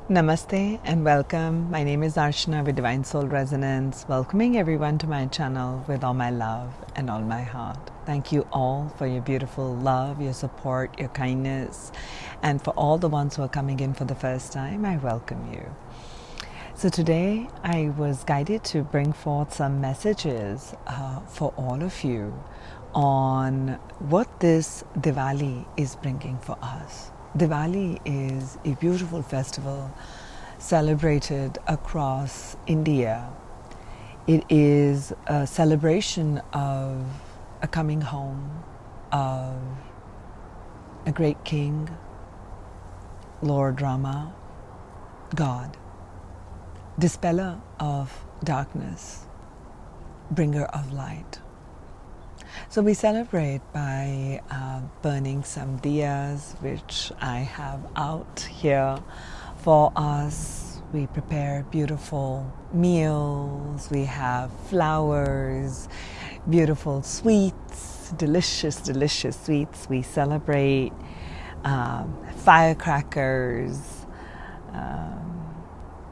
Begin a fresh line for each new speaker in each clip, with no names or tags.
Namaste and welcome. My name is Archana with Divine Soul Resonance, welcoming everyone to my channel with all my love and all my heart. Thank you all for your beautiful love, your support, your kindness, and for all the ones who are coming in for the first time, I welcome you. So today I was guided to bring forth some messages for all of you on what this Diwali is bringing for us. Diwali is a beautiful festival celebrated across India. It is a celebration of a coming home of a great king, Lord Rama, God, dispeller of darkness, bringer of light. So we celebrate by burning some diyas, which I have out here for us. We prepare beautiful meals. We have flowers, beautiful sweets, delicious, delicious sweets. We celebrate firecrackers,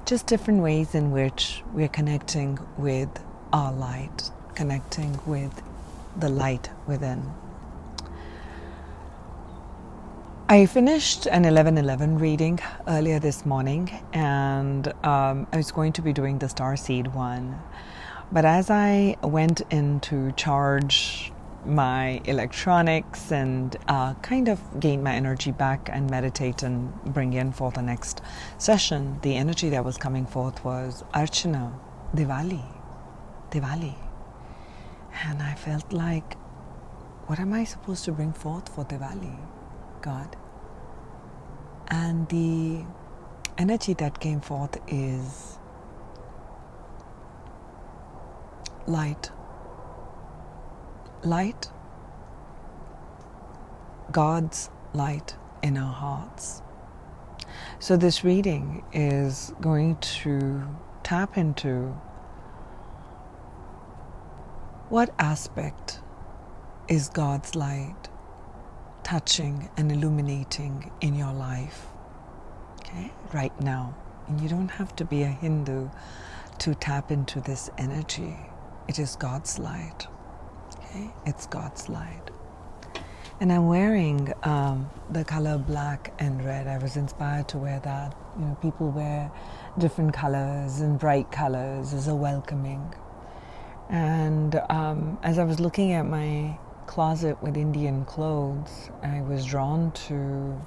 just different ways in which we're connecting with our light, connecting with the light within. I finished an 11:11 reading earlier this morning, and I was going to be doing the starseed one. But as I went in to charge my electronics and kind of gain my energy back and meditate and bring in for the next session, the energy that was coming forth was Archana, Diwali. And I felt like, what am I supposed to bring forth for Diwali, God? And the energy that came forth is light. Light, God's light in our hearts. So this reading is going to tap into what aspect is God's light touching and illuminating in your life, okay, right now. And you don't have to be a Hindu to tap into this energy. It is God's light, okay? It's God's light. And I'm wearing the color black and red. I was inspired to wear that. You know, people wear different colors and bright colors as a welcoming. And as I was looking at my closet with Indian clothes, I was drawn to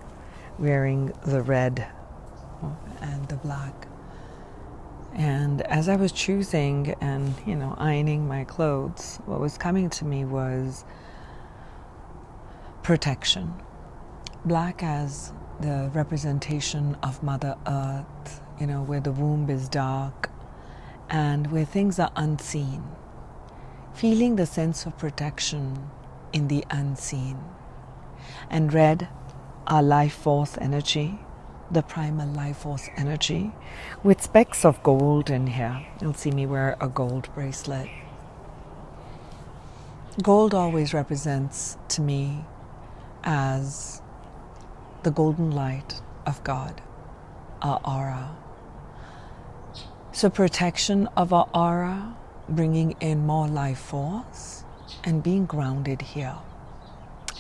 wearing the red and the black. And as I was choosing and, ironing my clothes, what was coming to me was protection. Black as the representation of Mother Earth, where the womb is dark and where things are unseen. Feeling the sense of protection in the unseen. And red, our life force energy, the primal life force energy, with specks of gold in here. You'll see me wear a gold bracelet. Gold always represents to me as the golden light of God, our aura. So protection of our aura, bringing in more life force and being grounded here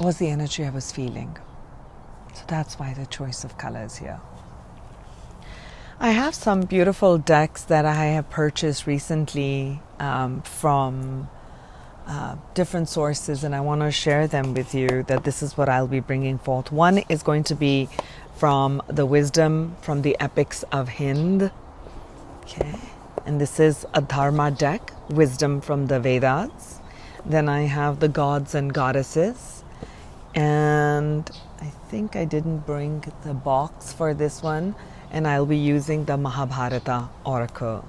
was the energy I was feeling. So that's why the choice of colors here. I have some beautiful decks that I have purchased recently from different sources, and I want to share them with you, that this is what I'll be bringing forth. One is going to be from the wisdom from the epics of Hind. Okay. And this is a Dharma deck, wisdom from the Vedas. Then I have the gods and goddesses. And I think I didn't bring the box for this one. And I'll be using the Mahabharata oracle.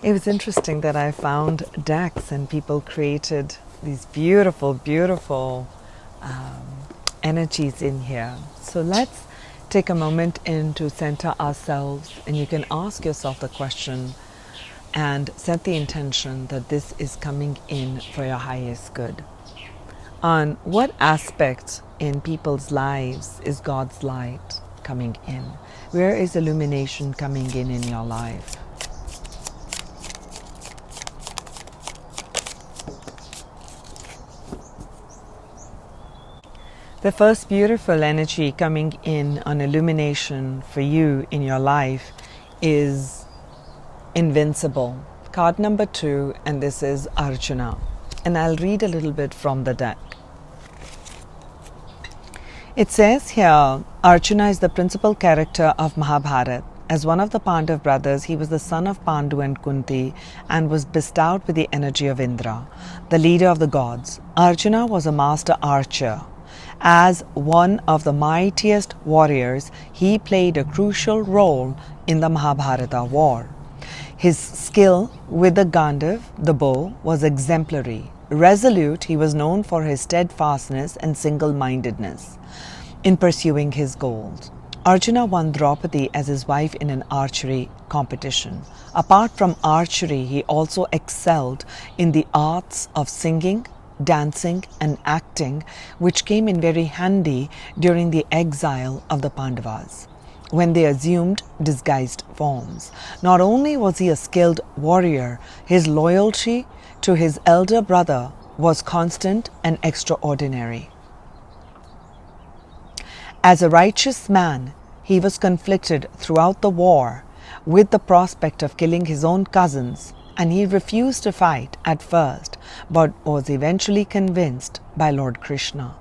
It was interesting that I found decks and people created these beautiful, beautiful energies in here. So let's take a moment in to center ourselves, and you can ask yourself the question and set the intention that this is coming in for your highest good. On what aspect in people's lives is God's light coming in? Where is illumination coming in your life? The first beautiful energy coming in on illumination for you in your life is Invincible. Card number 2, and this is Archana. And I'll read a little bit from the deck. It says here, Archana is the principal character of Mahabharata. As one of the Pandav brothers, he was the son of Pandu and Kunti and was bestowed with the energy of Indra, the leader of the gods. Archana was a master archer. As one of the mightiest warriors, he played a crucial role in the Mahabharata war. His skill with the Gandav, the bow, was exemplary. Resolute, he was known for his steadfastness and single-mindedness in pursuing his goals. Archana won Draupadi as his wife in an archery competition. Apart from archery, he also excelled in the arts of singing, dancing and acting, which came in very handy during the exile of the Pandavas, when they assumed disguised forms. Not only was he a skilled warrior, his loyalty to his elder brother was constant and extraordinary. As a righteous man, he was conflicted throughout the war with the prospect of killing his own cousins, and he refused to fight at first, but was eventually convinced by Lord Krishna.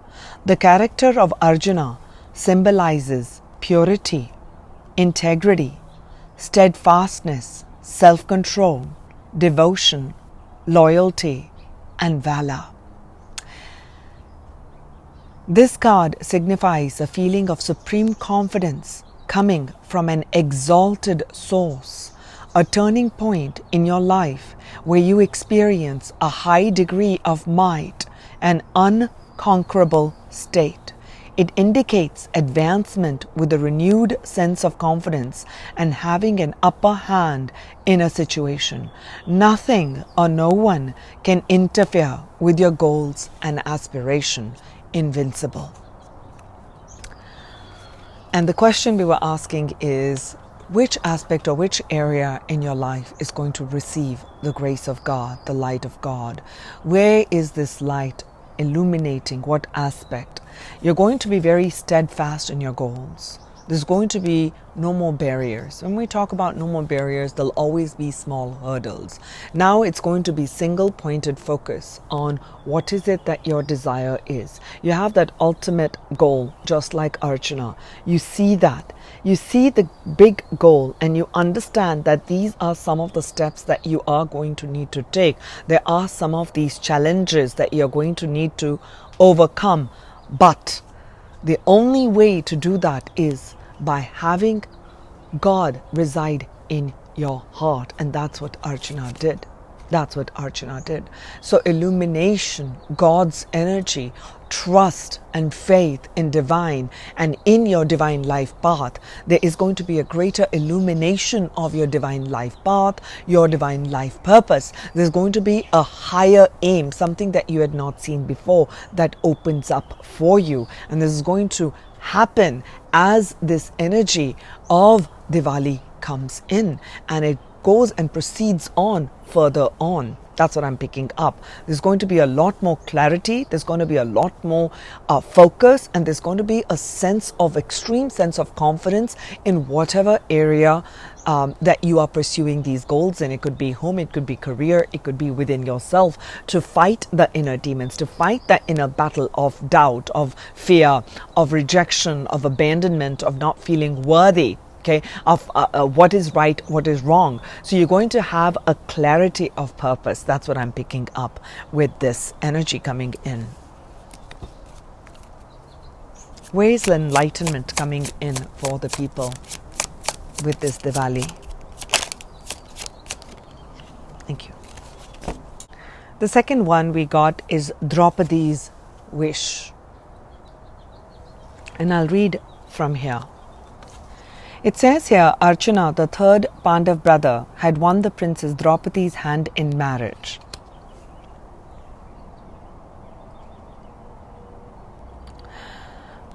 The character of Arjuna symbolizes purity, integrity, steadfastness, self-control, devotion, loyalty, and valor. This card signifies a feeling of supreme confidence coming from an exalted source, a turning point in your life where you experience a high degree of might and unconquerable state. It indicates advancement with a renewed sense of confidence and having an upper hand in a situation. Nothing or no one can interfere with your goals and aspiration. Invincible. And the question we were asking is, which aspect or which area in your life is going to receive the grace of God, the light of God? Where is this light illuminating? What aspect? You're going to be very steadfast in your goals. There's going to be no more barriers. When we talk about no more barriers, there'll always be small hurdles. Now it's going to be single-pointed focus on what is it that your desire is. You have that ultimate goal, just like Archana. You see that. You see the big goal and you understand that these are some of the steps that you are going to need to take. There are some of these challenges that you're going to need to overcome. But the only way to do that is by having God reside in your heart. And that's what Archana did. That's what Archana did. So illumination, God's energy, trust and faith in divine and in your divine life path, there is going to be a greater illumination of your divine life path, your divine life purpose. There's going to be a higher aim, something that you had not seen before that opens up for you. And this is going to happen as this energy of Diwali comes in and it goes and proceeds on further on. That's what I'm picking up. There's going to be a lot more clarity. There's going to be a lot more focus, and there's going to be a extreme sense of confidence in whatever area that you are pursuing these goals in. It could be home, it could be career, it could be within yourself, to fight the inner demons, to fight that inner battle of doubt, of fear, of rejection, of abandonment, of not feeling worthy. Okay, of what is right, what is wrong. So you're going to have a clarity of purpose. That's what I'm picking up with this energy coming in. Where is the enlightenment coming in for the people with this Diwali? Thank you. The second one we got is Draupadi's wish. And I'll read from here. It says here, Archana, the third Pandav brother, had won the princess Draupadi's hand in marriage.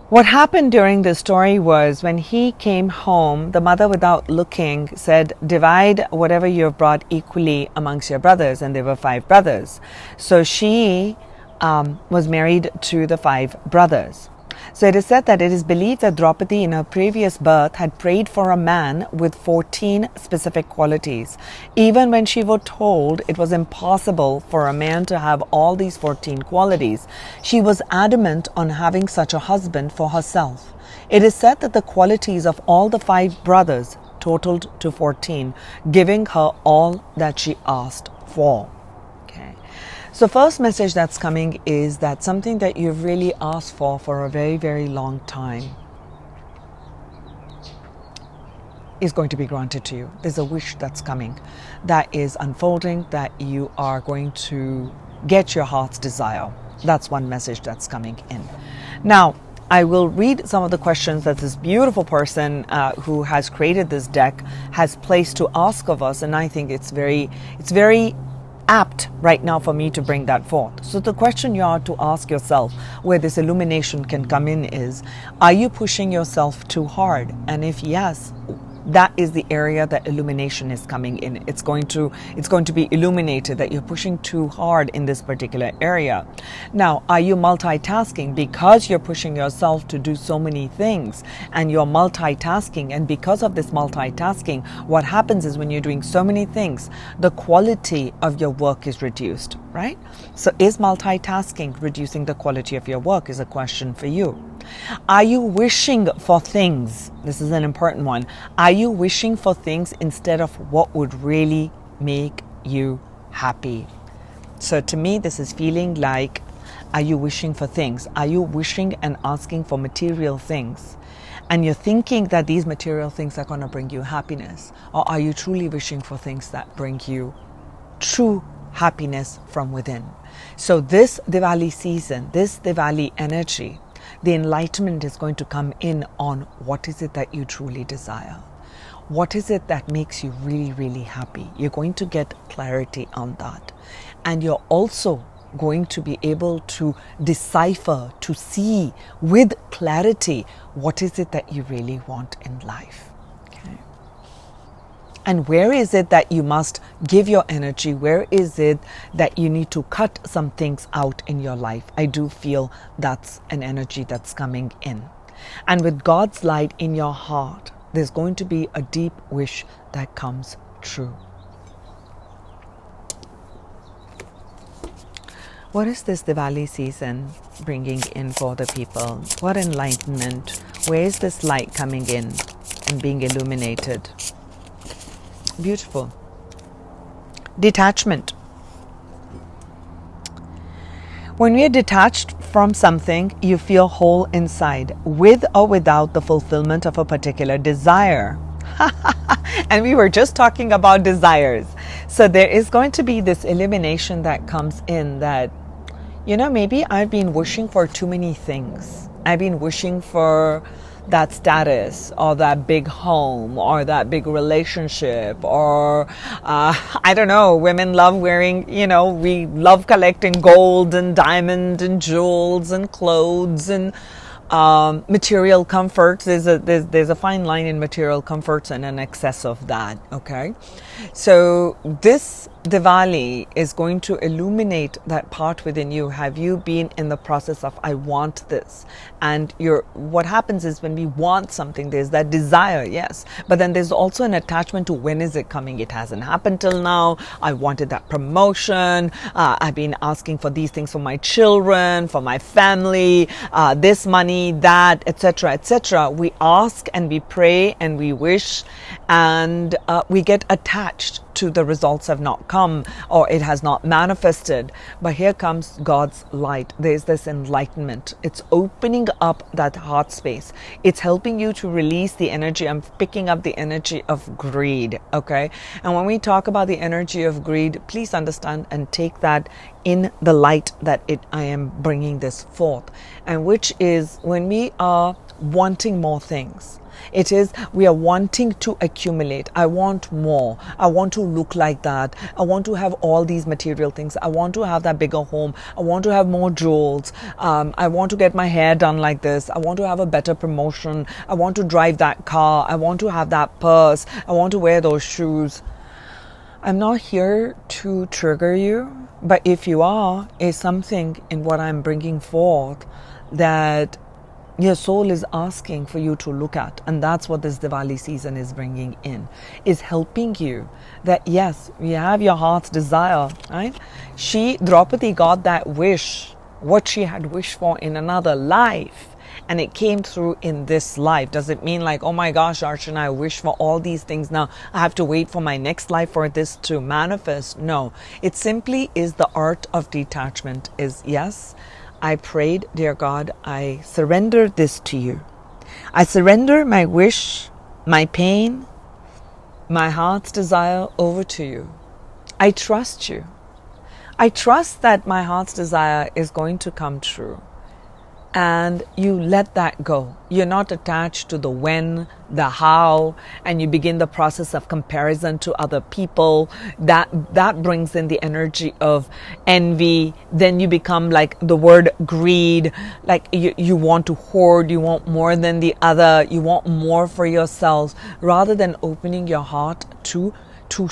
What happened during the story was when he came home, the mother, without looking, said, divide whatever you have brought equally amongst your brothers. And there were 5 brothers. So she was married to the 5 brothers. So it is said that it is believed that Draupadi in her previous birth had prayed for a man with 14 specific qualities. Even when she was told it was impossible for a man to have all these 14 qualities, she was adamant on having such a husband for herself. It is said that the qualities of all the 5 brothers totaled to 14, giving her all that she asked for. So first message that's coming is that something that you've really asked for a very, very long time is going to be granted to you. There's a wish that's coming that is unfolding, that you are going to get your heart's desire. That's one message that's coming in. Now, I will read some of the questions that this beautiful person who has created this deck has placed to ask of us, and I think it's very apt right now for me to bring that forth. So the question you are to ask yourself, where this illumination can come in, is, are you pushing yourself too hard? And if yes, that is the area that illumination is coming in. It's going to be illuminated that you're pushing too hard in this particular area. Now, are you multitasking because you're pushing yourself to do so many things and you're multitasking? And because of this multitasking, what happens is when you're doing so many things, the quality of your work is reduced, right? So is multitasking reducing the quality of your work is a question for you. Are you wishing for things? This is an important one. Are you wishing for things instead of what would really make you happy? So to me, this is feeling like, are you wishing for things? Are you wishing and asking for material things? And you're thinking that these material things are going to bring you happiness? Or are you truly wishing for things that bring you true happiness from within? So this Diwali season, this Diwali energy, the enlightenment is going to come in on what is it that you truly desire. What is it that makes you really, really happy? You're going to get clarity on that. And you're also going to be able to decipher, to see with clarity, what is it that you really want in life. Okay. And where is it that you must give your energy? Where is it that you need to cut some things out in your life? I do feel that's an energy that's coming in. And with God's light in your heart, there's going to be a deep wish that comes true. What is this Diwali season bringing in for the people? What enlightenment? Where is this light coming in and being illuminated? Beautiful. Detachment. When we are detached from something, you feel whole inside, with or without the fulfillment of a particular desire. And we were just talking about desires. So there is going to be this illumination that comes in that, maybe I've been wishing for too many things. I've been wishing for that status or that big home or that big relationship or I don't know, women love wearing, we love collecting gold and diamond and jewels and clothes and material comforts. There's a fine line in material comforts and an excess of that. Okay, so this Diwali is going to illuminate that part within you. Have you been in the process of, I want this? And what happens is when we want something, there's that desire, yes, but then there's also an attachment to when is it coming? It hasn't happened till now. I wanted that promotion. I've been asking for these things for my children, for my family, this money, that, etc., etc. We ask and we pray and we wish, and we get attached to the results have not come or it has not manifested. But here comes God's light. There's this enlightenment. It's opening up that heart space. It's helping you to release the energy. I'm picking up the energy of greed. Okay. And when we talk about the energy of greed, please understand and take that in the light that I am bringing this forth. And which is when we are wanting more things. It is, we are wanting to accumulate. I want more. I want to look like that. I want to have all these material things. I want to have that bigger home. I want to have more jewels. I want to get my hair done like this. I want to have a better promotion. I want to drive that car. I want to have that purse. I want to wear those shoes. I'm not here to trigger you, but if you are, is something in what I'm bringing forth that your soul is asking for you to look at. And that's what this Diwali season is bringing in, is helping you that yes, you have your heart's desire, right? Draupadi got that wish, what she had wished for in another life. And it came through in this life. Does it mean like, oh my gosh, Archana, I wish for all these things now, I have to wait for my next life for this to manifest? No, it simply is the art of detachment. Is yes, I prayed, dear God, I surrender this to you. I surrender my wish, my pain, my heart's desire over to you. I trust you. I trust that my heart's desire is going to come true. And you let that go. You're not attached to the when, the how, and you begin the process of comparison to other people. That brings in the energy of envy. Then you become like the word greed, like you want to hoard, you want more than the other, you want more for yourselves, rather than opening your heart to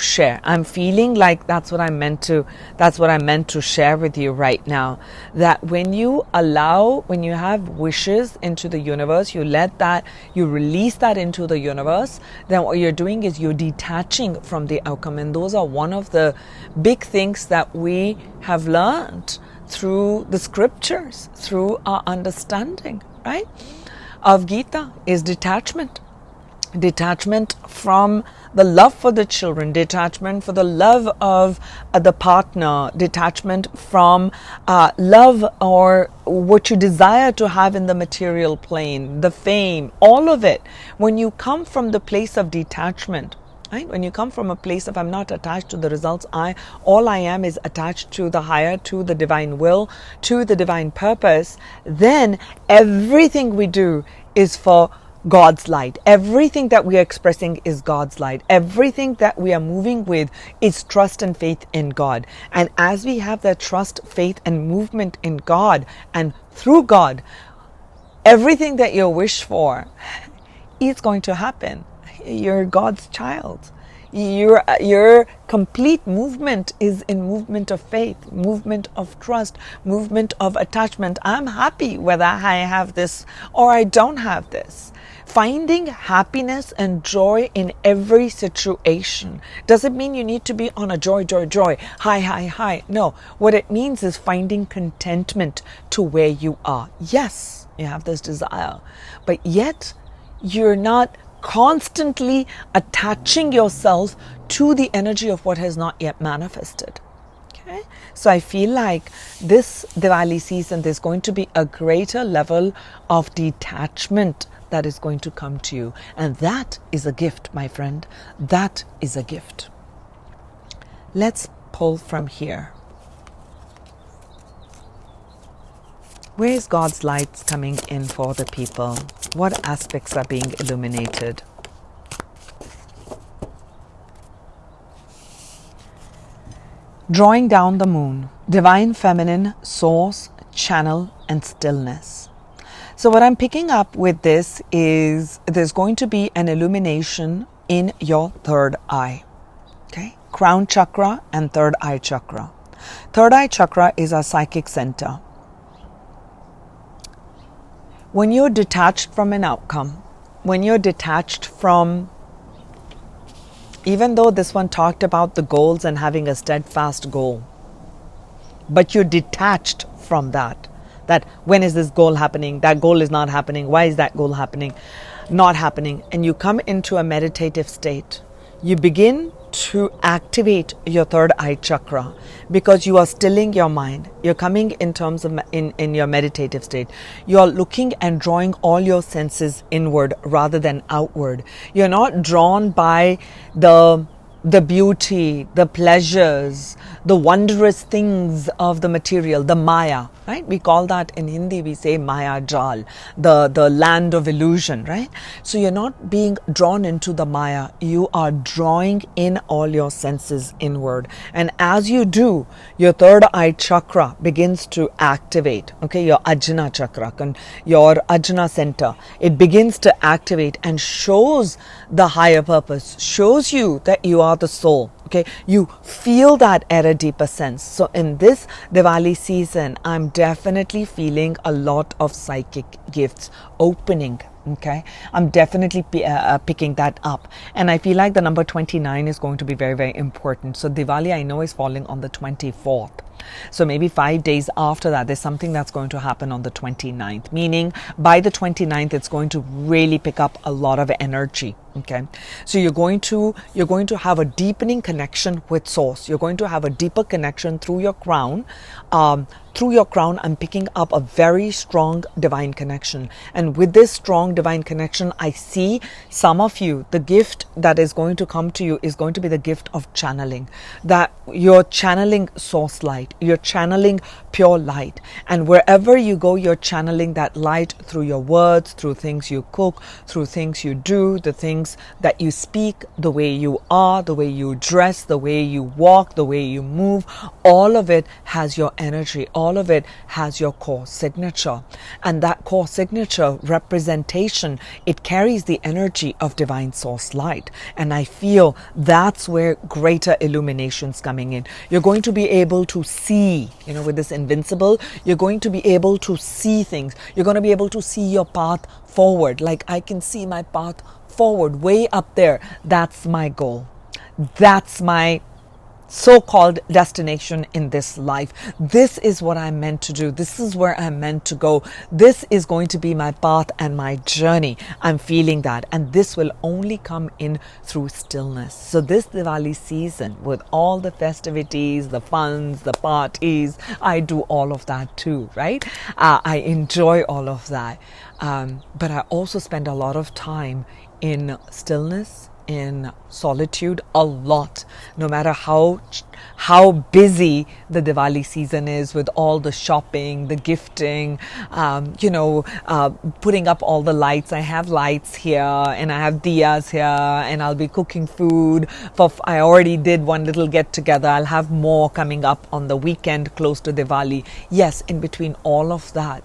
share. I'm feeling like that's what I meant to share with you right now. That when you have wishes into the universe, you release that into the universe, then what you're doing is you're detaching from the outcome. And those are one of the big things that we have learned through the scriptures, through our understanding, right, of Gita, is detachment. Detachment from the love for the children, detachment for the love of the partner, detachment from love or what you desire to have in the material plane, the fame, all of it. When you come from the place of detachment, right? When you come from a place of I'm not attached to the results, all I am is attached to the higher, to the divine will, to the divine purpose, then everything we do is for God's light. Everything that we are expressing is God's light. Everything that we are moving with is trust and faith in God. And as we have that trust, faith, and movement in God and through God, everything that you wish for is going to happen. You're God's child. Your complete movement is in movement of faith, movement of trust, movement of attachment. I'm happy whether I have this or I don't have this. Finding happiness and joy in every situation. Doesn't mean you need to be on a joy, high. No, what it means is finding contentment to where you are. Yes, you have this desire, but yet you're not constantly attaching yourself to the energy of what has not yet manifested. Okay? So I feel like this Diwali season, there's going to be a greater level of detachment that is going to come to you. And that is a gift, my friend. That is a gift. Let's pull from here. Where is God's light coming in for the people? What aspects are being illuminated? Drawing down the moon, divine feminine, source, channel, and stillness. So what I'm picking up with this is there's going to be an illumination in your third eye. Okay? Crown chakra and third eye chakra. Third eye chakra is our psychic center. When you're detached from an outcome, when you're detached from, even though this one talked about the goals and having a steadfast goal, but you're detached from that when is this goal happening? That goal is not happening. Why is that goal happening? Not happening. And you come into a meditative state. You begin to activate your third eye chakra because you are stilling your mind. You're coming in terms of in your meditative state. You're looking and drawing all your senses inward rather than outward. You're not drawn by the the beauty, the pleasures, the wondrous things of the material, the Maya, right? We call that in Hindi, we say Maya Jal, the land of illusion, right? So you're not being drawn into the Maya, you are drawing in all your senses inward. And as you do, your third eye chakra begins to activate, okay? Your Ajna chakra, your Ajna center, it begins to activate and shows the higher purpose, shows you that you are the soul. Okay, you feel that at a deeper sense. So in this Diwali season, I'm definitely feeling a lot of psychic gifts opening. Okay, I'm definitely picking that up, and I feel like the number 29 is going to be very, very important. So Diwali, I know, is falling on the 24th. So maybe 5 days after that, there's something that's going to happen on the 29th, meaning by the 29th, it's going to really pick up a lot of energy. Okay, so you're going to have a deepening connection with source. You're going to have a deeper connection through your crown. Through your crown, I'm picking up a very strong divine connection. And with this strong divine connection, I see some of you, the gift that is going to come to you is going to be the gift of channeling. That you're channeling source light, you're channeling pure light. And wherever you go, you're channeling that light through your words, through things you cook, through things you do, the things that you speak, the way you are, the way you dress, the way you walk, the way you move. All of it has your energy. All of it has your core signature. And that core signature representation, it carries the energy of divine source light. And I feel that's where greater illumination's coming in. You're going to be able to see, with this Invincible, you're going to be able to see things. You're going to be able to see your path forward. Like, I can see my path forward, way up there. That's my goal. That's my so-called destination in this life. This is what I'm meant to do. This is where I'm meant to go. This is going to be my path and my journey. I'm feeling that. And this will only come in through stillness. So this Diwali season, with all the festivities, the funs, the parties, I do all of that too, right? I enjoy all of that. But I also spend a lot of time in stillness, in solitude, a lot, no matter how busy the Diwali season is, with all the shopping, the gifting, putting up all the lights. I have lights here and I have diyas here, and I'll be cooking food. I already did one little get together. I'll have more coming up on the weekend close to Diwali. Yes, in between all of that,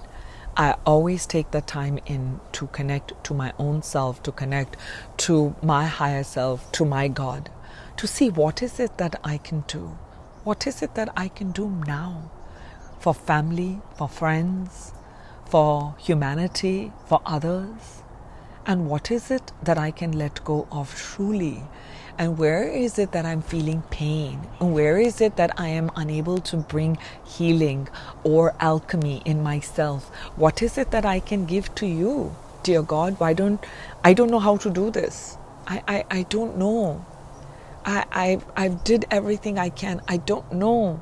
I always take the time in to connect to my own self, to connect to my higher self, to my God, to see what is it that I can do. What is it that I can do now for family, for friends, for humanity, for others? And what is it that I can let go of truly? And where is it that I'm feeling pain? And where is it that I am unable to bring healing or alchemy in myself? What is it that I can give to you, dear God? I don't know how to do this. I don't know. I did everything I can. I don't know.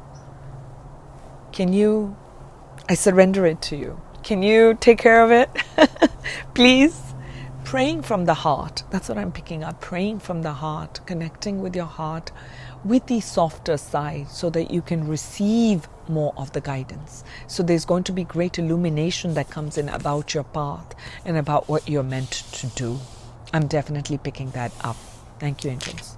I surrender it to you. Can you take care of it? Please? Praying from the heart. That's what I'm picking up. Praying from the heart, connecting with your heart, with the softer side, so that you can receive more of the guidance. So there's going to be great illumination that comes in about your path and about what you're meant to do. I'm definitely picking that up. Thank you, angels.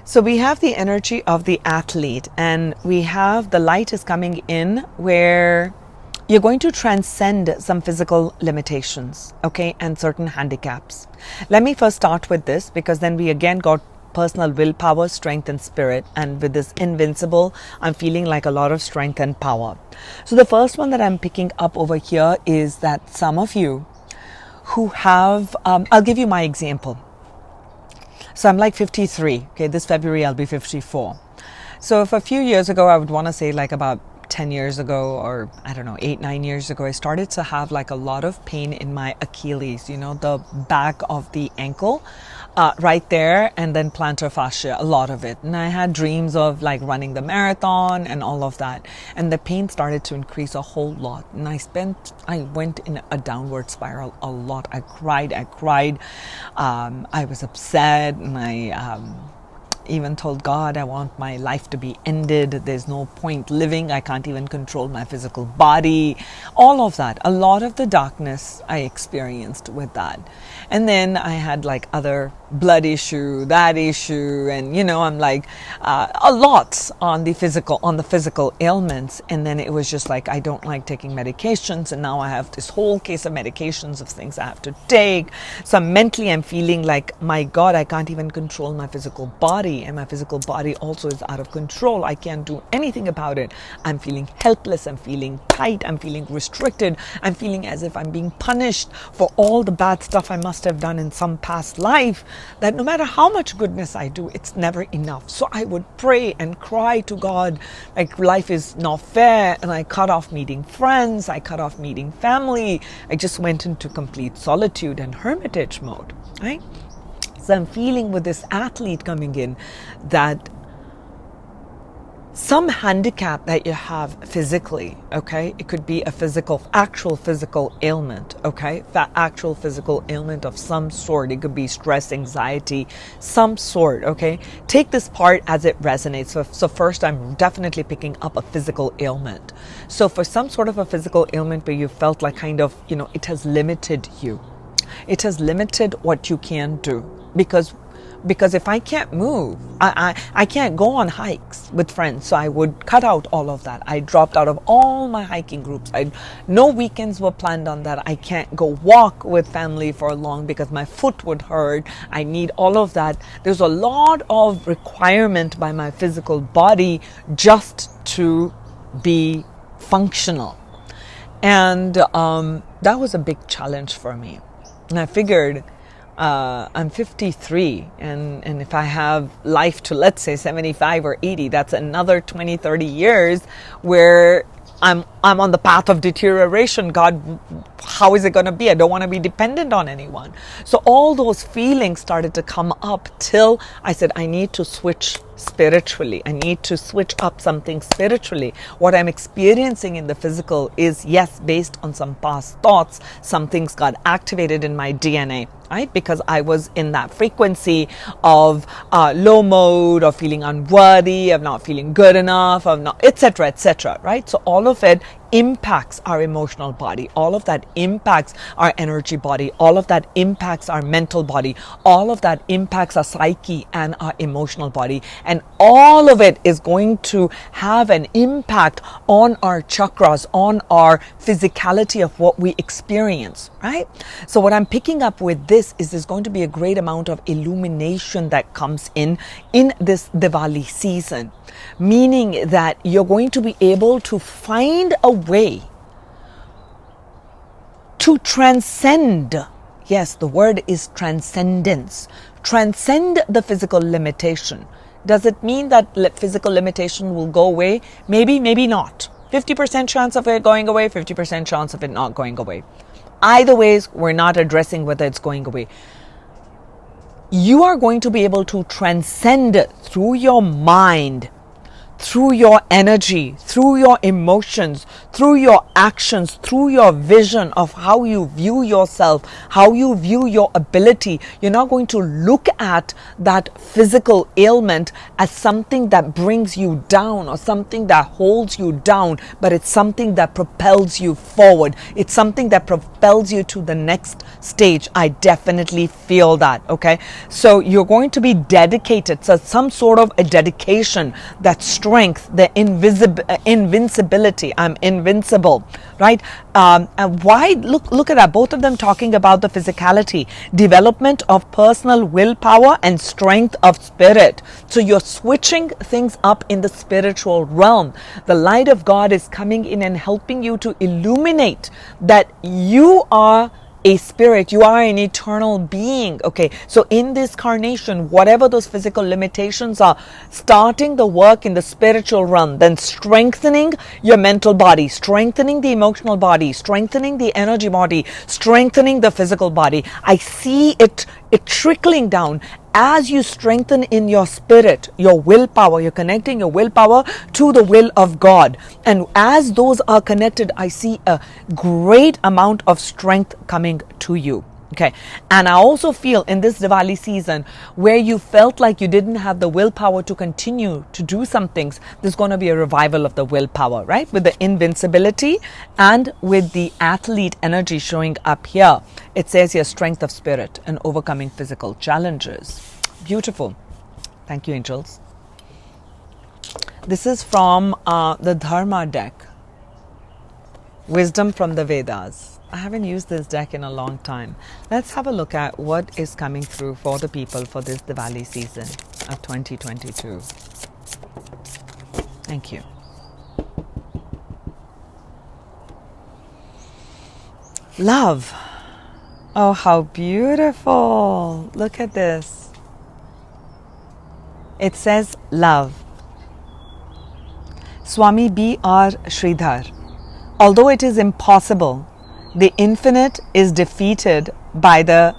So we have the energy of the athlete, and we have the light is coming in where you're going to transcend some physical limitations, okay, and certain handicaps. Let me first start with this, because then we again got personal willpower, strength and spirit. And with this Invincible, I'm feeling like a lot of strength and power. So the first one that I'm picking up over here is that some of you who have, I'll give you my example. So I'm like 53. Okay, this February I'll be 54. So if a few years ago, I would want to say like about 10 years ago, or I don't know, 8-9 years ago, I started to have like a lot of pain in my Achilles, you know, the back of the ankle, right there, and then plantar fascia, a lot of it. And I had dreams of like running the marathon and all of that. And the pain started to increase a whole lot. And I went in a downward spiral a lot. I cried. I was upset, and I even told God, I want my life to be ended. There's no point living. I can't even control my physical body. All of that. A lot of the darkness I experienced with that. And then I had like other blood issue, that issue, and you know, I'm like a lot on the physical ailments. And then it was just like, I don't like taking medications, and now I have this whole case of medications of things I have to take. So mentally I'm feeling like, my God, I can't even control my physical body, and my physical body also is out of control. I can't do anything about it. I'm feeling helpless, I'm feeling tight, I'm feeling restricted, I'm feeling as if I'm being punished for all the bad stuff I must have done in some past life, that no matter how much goodness I do, it's never enough. So I would pray and cry to God, like life is not fair, and I cut off meeting friends, I cut off meeting family. I just went into complete solitude and hermitage mode, right? So I'm feeling with this athlete coming in that some handicap that you have physically, okay? It could be a actual physical ailment, okay? Actual physical ailment of some sort. It could be stress, anxiety, some sort, okay? Take this part as it resonates. So first, I'm definitely picking up a physical ailment. So for some sort of a physical ailment where you felt like kind of, you know, it has limited you. It has limited what you can do. Because if I can't move, I can't go on hikes with friends. So I would cut out all of that. I dropped out of all my hiking groups. No weekends were planned on that. I can't go walk with family for long because my foot would hurt. I need all of that. There's a lot of requirement by my physical body just to be functional. And that was a big challenge for me. And I figured, I'm 53, and if I have life to, let's say, 75 or 80, that's another 20, 30 years where I'm on the path of deterioration. God, how is it going to be? I don't want to be dependent on anyone. So all those feelings started to come up till I said, I need to switch spiritually. I need to switch up something spiritually. What I'm experiencing in the physical is, yes, based on some past thoughts. Some things got activated in my DNA, right? Because I was in that frequency of low mode, of feeling unworthy, of not feeling good enough, of not, etc., right? So all of it impacts our emotional body. All of that impacts our energy body. All of that impacts our mental body. All of that impacts our psyche and our emotional body. And all of it is going to have an impact on our chakras, on our physicality of what we experience, right? So what I'm picking up with this is there's going to be a great amount of illumination that comes in this Diwali season, meaning that you're going to be able to find a way to transcend. Yes, the word is transcendence. Transcend the physical limitation. Does it mean that physical limitation will go away? Maybe, maybe not. 50% chance of it going away, 50% chance of it not going away. Either ways, we're not addressing whether it's going away. You are going to be able to transcend through your mind, through your energy, through your emotions, through your actions, through your vision of how you view yourself, how you view your ability. You're not going to look at that physical ailment as something that brings you down or something that holds you down, but it's something that propels you forward. It's something that propels you to the next stage. I definitely feel that, okay? So you're going to be dedicated, so some sort of a dedication, that strength, the invincibility. I'm invincible, right? And why? Look at that. Both of them talking about the physicality, development of personal willpower and strength of spirit. So you're switching things up in the spiritual realm. The light of God is coming in and helping you to illuminate that you are a spirit. You are an eternal being. Okay, so in this carnation, whatever those physical limitations are, starting the work in the spiritual realm, then strengthening your mental body, strengthening the emotional body, strengthening the energy body, strengthening the physical body. I see it trickling down. As you strengthen in your spirit, your willpower, you're connecting your willpower to the will of God. And as those are connected, I see a great amount of strength coming to you. Okay. And I also feel in this Diwali season where you felt like you didn't have the willpower to continue to do some things, there's going to be a revival of the willpower, right? With the invincibility and with the athlete energy showing up here. It says here strength of spirit and overcoming physical challenges. Beautiful. Thank you, angels. This is from the Dharma deck. Wisdom from the Vedas. I haven't used this deck in a long time. Let's have a look at what is coming through for the people for this Diwali season of 2022. Thank you. Love. Oh, how beautiful. Look at this. It says love. Swami B.R. Sridhar. Although it is impossible, the infinite is defeated by the...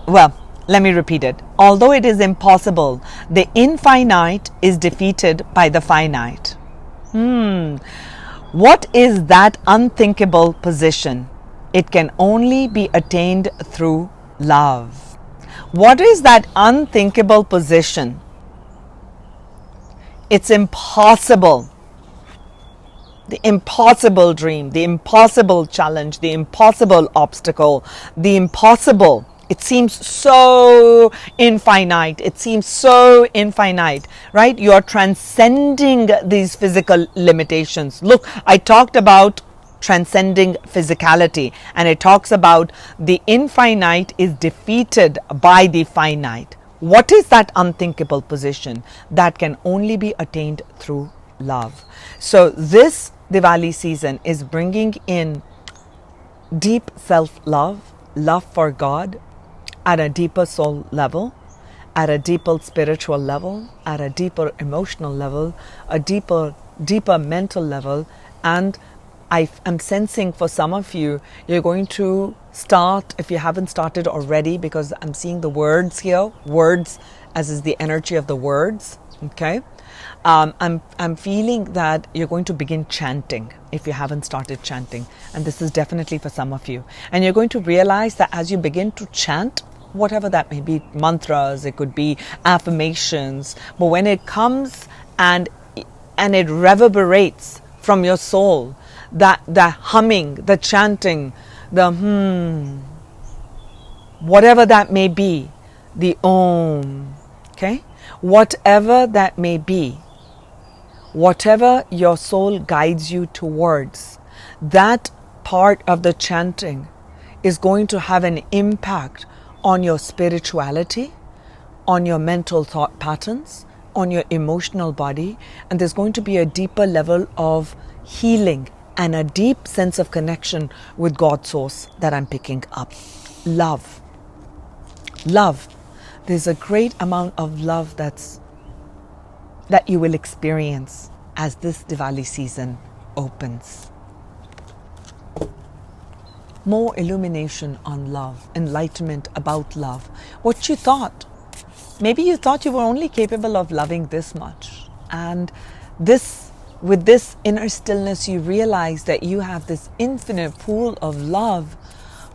Well, let me repeat it. Although it is impossible, the infinite is defeated by the finite. What is that unthinkable position? It can only be attained through love. What is that unthinkable position? It's impossible. The impossible dream, the impossible challenge, the impossible obstacle, the impossible. It seems so infinite. It seems so infinite, right? You are transcending these physical limitations. Look, I talked about transcending physicality, and it talks about the infinite is defeated by the finite. What is that unthinkable position? That can only be attained through love. So this Diwali season is bringing in deep self-love, love for God at a deeper soul level, at a deeper spiritual level, at a deeper emotional level, a deeper mental level. And I'm sensing for some of you, you're going to start, if you haven't started already, because I'm seeing the words here, words as is the energy of the words, okay? I'm feeling that you're going to begin chanting if you haven't started chanting. And this is definitely for some of you. And you're going to realize that as you begin to chant, whatever that may be, mantras, it could be affirmations, but when it comes and it reverberates from your soul, that humming, the chanting, the whatever that may be, the om, okay? Whatever that may be, whatever your soul guides you towards, that part of the chanting is going to have an impact on your spirituality, on your mental thought patterns, on your emotional body, and there's going to be a deeper level of healing and a deep sense of connection with God's source that I'm picking up. Love. Love. There's a great amount of love that you will experience as this Diwali season opens. More illumination on love, enlightenment about love. What you thought. Maybe you thought you were only capable of loving this much. And with this inner stillness, you realize that you have this infinite pool of love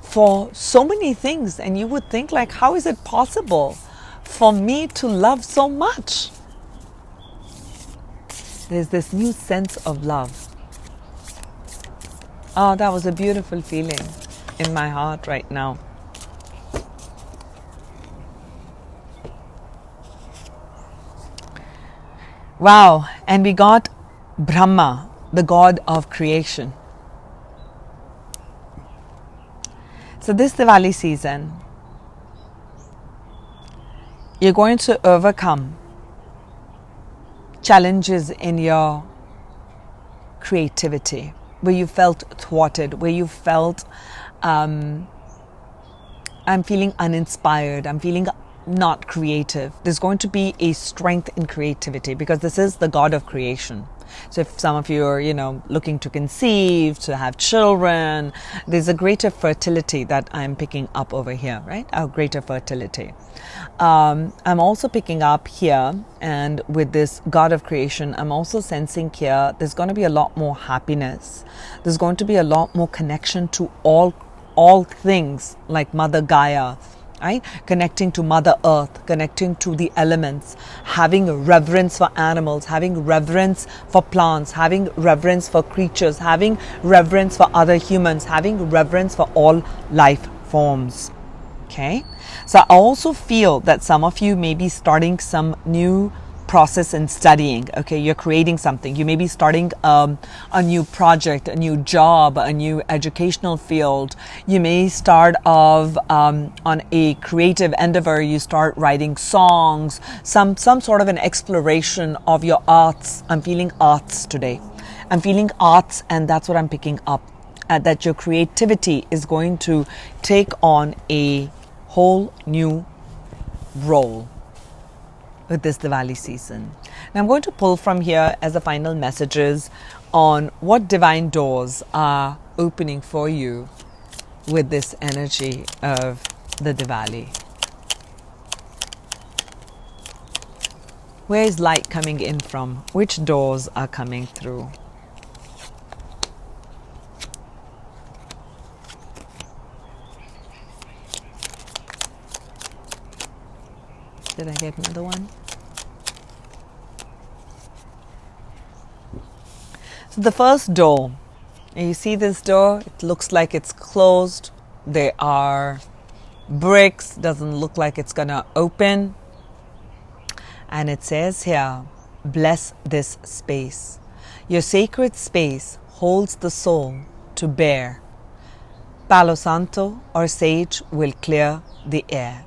for so many things. And you would think, like, how is it possible for me to love so much? There's this new sense of love. Oh, that was a beautiful feeling in my heart right now. Wow. And we got Brahma, the god of creation. So this Diwali season, you're going to overcome challenges in your creativity, where you felt thwarted, where you felt I'm feeling uninspired. I'm feeling not creative. There's going to be a strength in creativity because this is the God of creation. So if some of you are, looking to conceive, to have children, there's a greater fertility that I'm picking up over here, right? A greater fertility. I'm also picking up here, and with this God of creation, I'm also sensing here there's going to be a lot more happiness. There's going to be a lot more connection to all things like Mother Gaia, right? Connecting to Mother Earth, connecting to the elements, having reverence for animals, having reverence for plants, having reverence for creatures, having reverence for other humans, having reverence for all life forms. Okay? So I also feel that some of you may be starting some new process in studying. Okay, you're creating something. You may be starting a new project, a new job, a new educational field. You may start off on a creative endeavor. You start writing songs, some sort of an exploration of your arts. I'm feeling arts today. I'm feeling arts, and that's what I'm picking up. That your creativity is going to take on a whole new role with this Diwali season. Now I'm going to pull from here as the final messages on what divine doors are opening for you with this energy of the Diwali. Where is light coming in from? Which doors are coming through? Did I get another one? So the first door, you see this door? It looks like it's closed. There are bricks. Doesn't look like it's gonna open. And it says here, bless this space. Your sacred space holds the soul to bear. Palo Santo or sage will clear the air.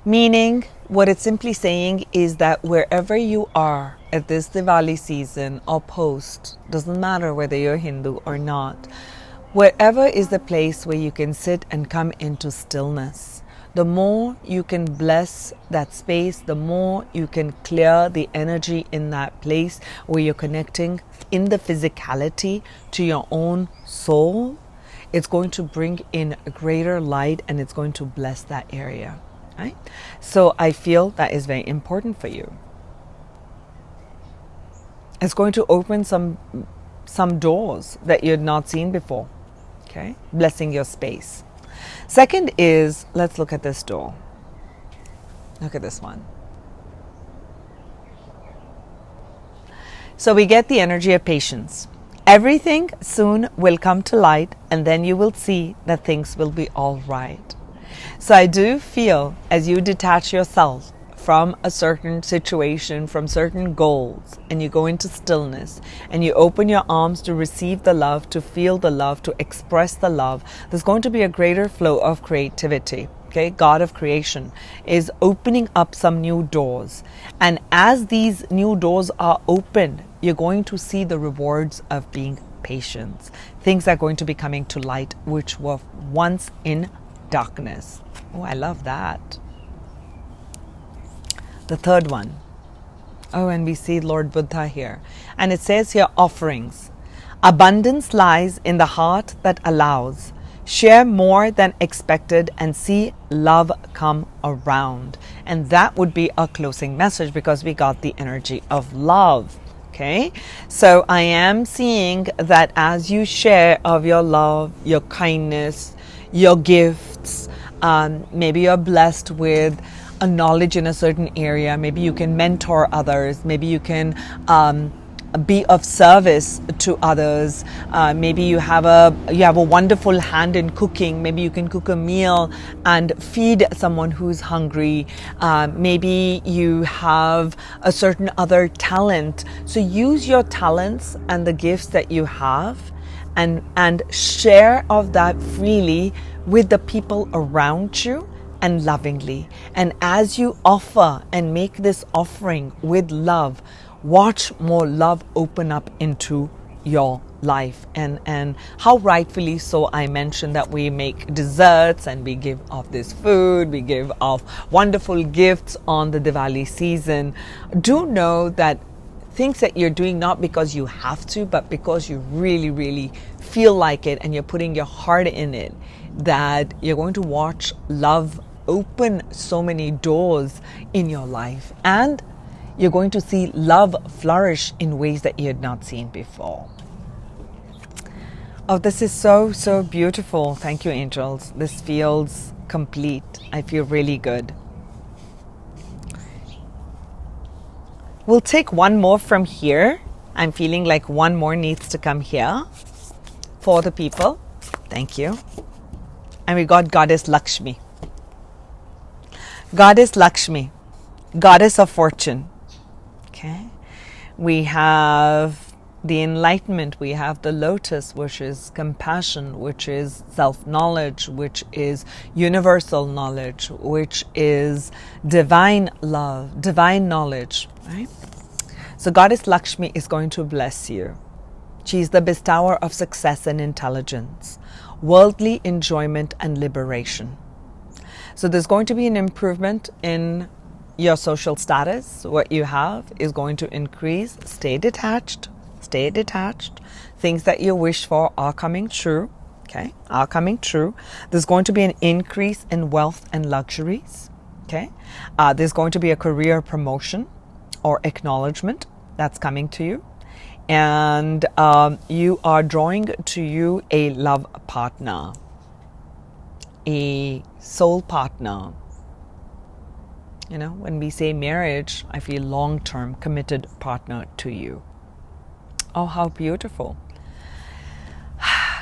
Meaning, what it's simply saying is that wherever you are at this Diwali season or post, doesn't matter whether you're Hindu or not, wherever is the place where you can sit and come into stillness. The more you can bless that space, the more you can clear the energy in that place where you're connecting in the physicality to your own soul. It's going to bring in a greater light, and it's going to bless that area. Right? So I feel that is very important for you. It's going to open some doors that you had not seen before. Okay? Blessing your space. Second is, let's look at this door. Look at this one. So we get the energy of patience. Everything soon will come to light, and then you will see that things will be all right. So I do feel as you detach yourself from a certain situation, from certain goals, and you go into stillness and you open your arms to receive the love, to feel the love, to express the love, there's going to be a greater flow of creativity. Okay, God of creation is opening up some new doors. And as these new doors are opened, you're going to see the rewards of being patient. Things are going to be coming to light which were once in darkness. Oh, I love that. The third one. Oh, and we see Lord Buddha here. And it says here, offerings. Abundance lies in the heart that allows. Share more than expected and see love come around. And that would be our closing message because we got the energy of love. Okay, so I am seeing that as you share of your love, your kindness, your gifts, maybe you're blessed with a knowledge in a certain area, maybe you can mentor others, maybe you can be of service to others, maybe you have a wonderful hand in cooking, maybe you can cook a meal and feed someone who's hungry, maybe you have a certain other talent. So use your talents and the gifts that you have and share of that freely with the people around you and lovingly. And as you offer and make this offering with love, watch more love open up into your life, and how rightfully so I mentioned that we make desserts and we give off this food, we give off wonderful gifts on the Diwali season. Do know that things that you're doing not because you have to, but because you really, really feel like it and you're putting your heart in it, that you're going to watch love open so many doors in your life, and you're going to see love flourish in ways that you had not seen before. Oh, this is so, so beautiful. Thank you, angels. This feels complete. I feel really good. We'll take one more from here. I'm feeling like one more needs to come here for the people. Thank you. And we got Goddess Lakshmi. Goddess Lakshmi, Goddess of Fortune. Okay. We have the enlightenment, we have the lotus, which is compassion, which is self-knowledge, which is universal knowledge, which is divine love, divine knowledge, right? So Goddess Lakshmi is going to bless you. She's the bestower of success and intelligence, worldly enjoyment and liberation. So there's going to be an improvement in your social status. What you have is going to increase. Stay detached. Stay detached. Things that you wish for are coming true. Okay, are coming true. There's going to be an increase in wealth and luxuries. Okay, there's going to be a career promotion or acknowledgement that's coming to you, and you are drawing to you a love partner, a soul partner. You know, when we say marriage, I feel long-term committed partner to you. Oh, how beautiful.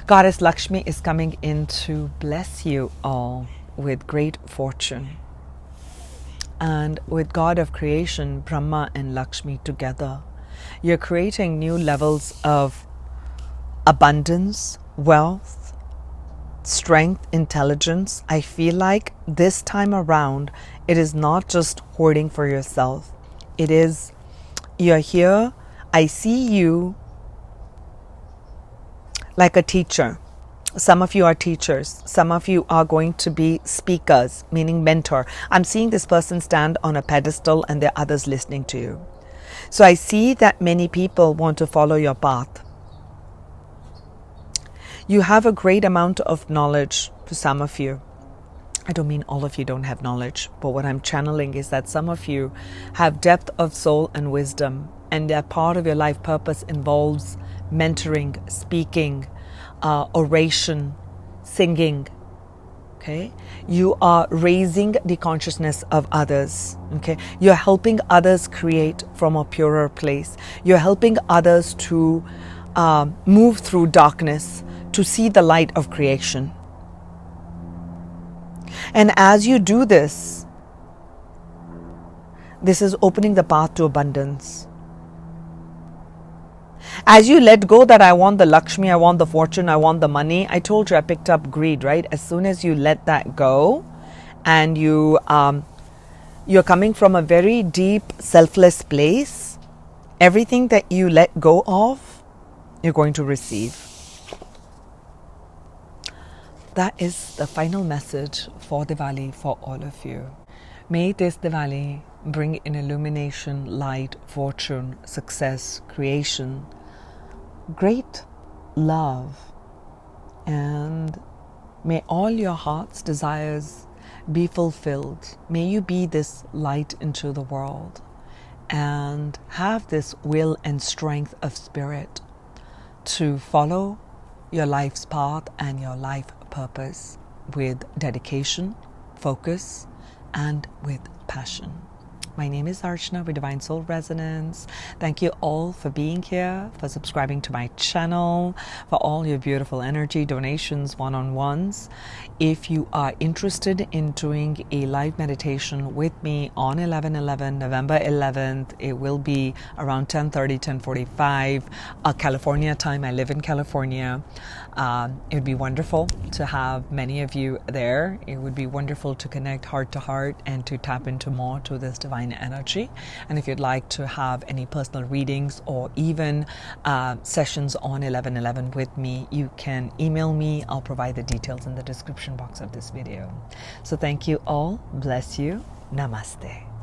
Goddess Lakshmi is coming in to bless you all with great fortune. And with God of creation, Brahma and Lakshmi together, you're creating new levels of abundance, wealth, strength, intelligence. I feel like this time around, it is not just hoarding for yourself. It is, you're here. I see you like a teacher. Some of you are teachers. Some of you are going to be speakers, meaning mentor. I'm seeing this person stand on a pedestal and there are others listening to you. So I see that many people want to follow your path. You have a great amount of knowledge for some of you. I don't mean all of you don't have knowledge, but what I'm channeling is that some of you have depth of soul and wisdom, and that part of your life purpose involves mentoring, speaking, oration, singing. Okay, you are raising the consciousness of others. Okay, you're helping others create from a purer place. You're helping others to move through darkness to see the light of creation. And as you do this, this is opening the path to abundance. As you let go that I want the Lakshmi, I want the fortune, I want the money. I told you I picked up greed, right? As soon as you let that go and you're coming from a very deep, selfless place, everything that you let go of, you're going to receive. That is the final message for Diwali for all of you. May this Diwali bring in illumination, light, fortune, success, creation, great love, and may all your heart's desires be fulfilled. May you be this light into the world and have this will and strength of spirit to follow your life's path and your life purpose with dedication, focus, and with passion. My name is Archana with Divine Soul Resonance. Thank you all for being here, for subscribing to my channel, for all your beautiful energy, donations, one-on-ones. If you are interested in doing a live meditation with me on 11/11, November 11th, it will be around 10:30, 10:45 California time. I live in California. It would be wonderful to have many of you there. It would be wonderful to connect heart to heart and to tap into more to this divine divine energy. And if you'd like to have any personal readings or even sessions on 1111 with me, you can email me. I'll provide the details in the description box of this video. So thank you all. Bless you. Namaste.